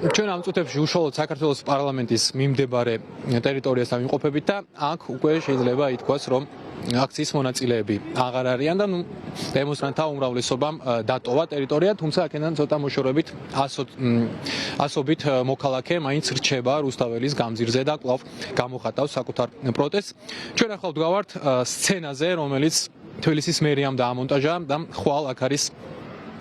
ჩვენ ამ წუთებში უშუალოდ საქართველოს პარლამენტის მიმდებარე ტერიტორიასთან ვიმყოფებით და აქ უკვე შეიძლება ითქვას, რომ აქციის მონაწილეები აღარ არიან და დემონსტრანტთა უმრავლესობამ დატოვა ტერიტორია, თუმცა აქედან ცოტა მოშორებით ასობით მოქალაქე მაინც რჩება რუსთაველის გამზირზე და კვლავ გამოხატავს საკუთარ პროტესტს. ჩვენ ახლა ვდგავართ სცენაზე, რომელიც თბილისის მერიამ დაამონტაჟა და ხვალ აქ არის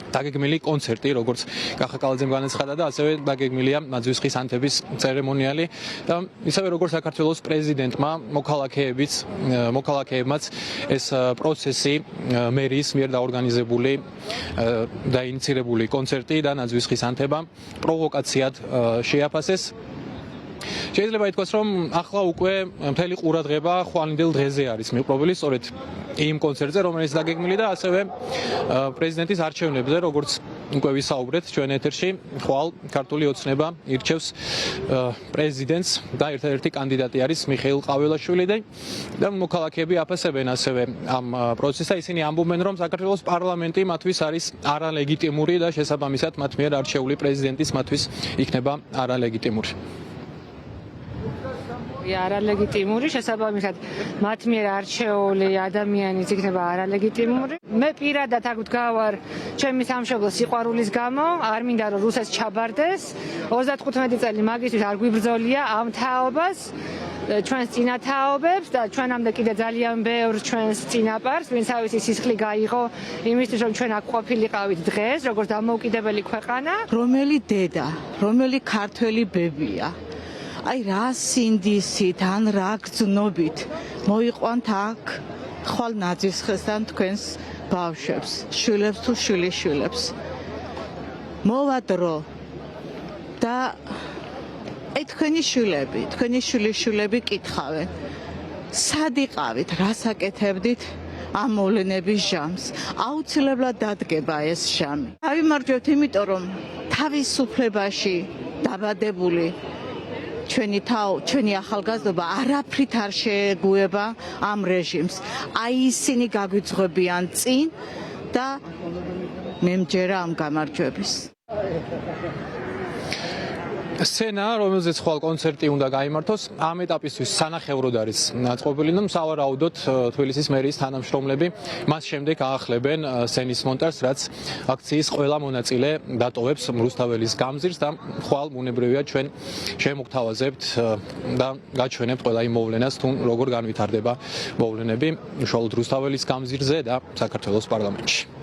დაგეგმილი კონცერტი, როგორც კახაკალაძემ განაცხადა და ასევე დაგეგმილია მაძვის ხის ანთების ცერემონიალი და ისევე როგორც საქართველოს პრეზიდენტმა მოქალაქეებმაც ეს პროცესი მერიის მიერ დაორგანიზებული და ინიცირებული კონცერტი და ნაძვის ხის ანთება პროვოკაციად შეაფასეს. შეიძლება ითქვას, რომ ახლა უკვე მთელი ყურადღება ხვალინდელ დღეზე არის მიყრობილი სწორედ იმ კონცერტზე, რომელიც დაგეგმილი და ასევე პრეზიდენტის არჩევნებზე, როგორც უკვე ვისაუბრეთ ჩვენ ეთერში, ხვალ ქართული ოცნება ირჩევს პრეზიდენტს და ერთადერთი კანდიდატი არის მიხეილ ყაველაშვილი და მოქალაქეები აფასებენ ასევე ამ პროცესს და ისინი ამბობენ, რომ საქართველოს პარლამენტი მათთვის არის არალეგიტიმური და შესაბამისად მათ მიერ არჩეული პრეზიდენტის მათთვის იქნება არალეგიტიმური. არალეგიტიმური, შესაბამისად მათ მიერ არჩეული ადამიანის იქნება არალეგიტიმური. მე პირადად აქ ვდგავარ ჩემი სამშობლოს სიყვარულის გამო, არ მინდა რომ რუსეთს ჩაბარდეს. 35 წელი მაგისთვის არ გვიბრძოლია ამ თაობას, ჩვენს წინათაობებს და ჩვენამდე კიდე ძალიან ბევრ ჩვენს წინაპარს, ვინც თავისი სისხლი გაიღო იმისთვის, რომ ჩვენ აქ ყოფილიყავით დღეს, როგორც დამოუკიდებელი ქვეყანა. რომელი დედა, რომელი ქართველი ბებია აი რა სინდისით ან რა გრძნობით მოიყვანთ აქ ხვალ ნაძვის ხესთან თქვენს ბავშვებს, შვილებს თუ შვილიშვილებს. მოვა დრო და აი თქვენი შვილიშვილები კითხავენ. სად იყავით, რას აკეთებდით ამ მოვლენების ჟამს? აუცილებლად დადგება ეს ჟამი. ავიმარჯვებთ, იმიტომ რომ თავისუფლებაში დაბადებული ჩვენი ახალგაზრდობა არაფრით არ შეეგუება ამ რეჟიმს. აი ისინი გაგვიძღვებიან წინ და მე მჯერა ამ გამარჯვების. სცენა, რომელზეც ხვალ კონცერტი უნდა გაიმართოს, ამ ეტაპისთვის სანახევროდ არის ნაწყობილი და სავარაუდოდ თბილისის მერიის თანამშრომლები მას შემდეგ აახლებენ სცენის მონტაჟს, რაც აქციის ყველა მონაწილე დატოვებს რუსთაველის გამზირს და ხვალ ბუნებრივია ჩვენ შემოგთავაზებთ და გაჩვენებთ ყველა იმ მოვლენას, თუ როგორ განვითარდება მოვლენები უშუალოდ რუსთაველის გამზირზე და საქართველოს პარლამენტში.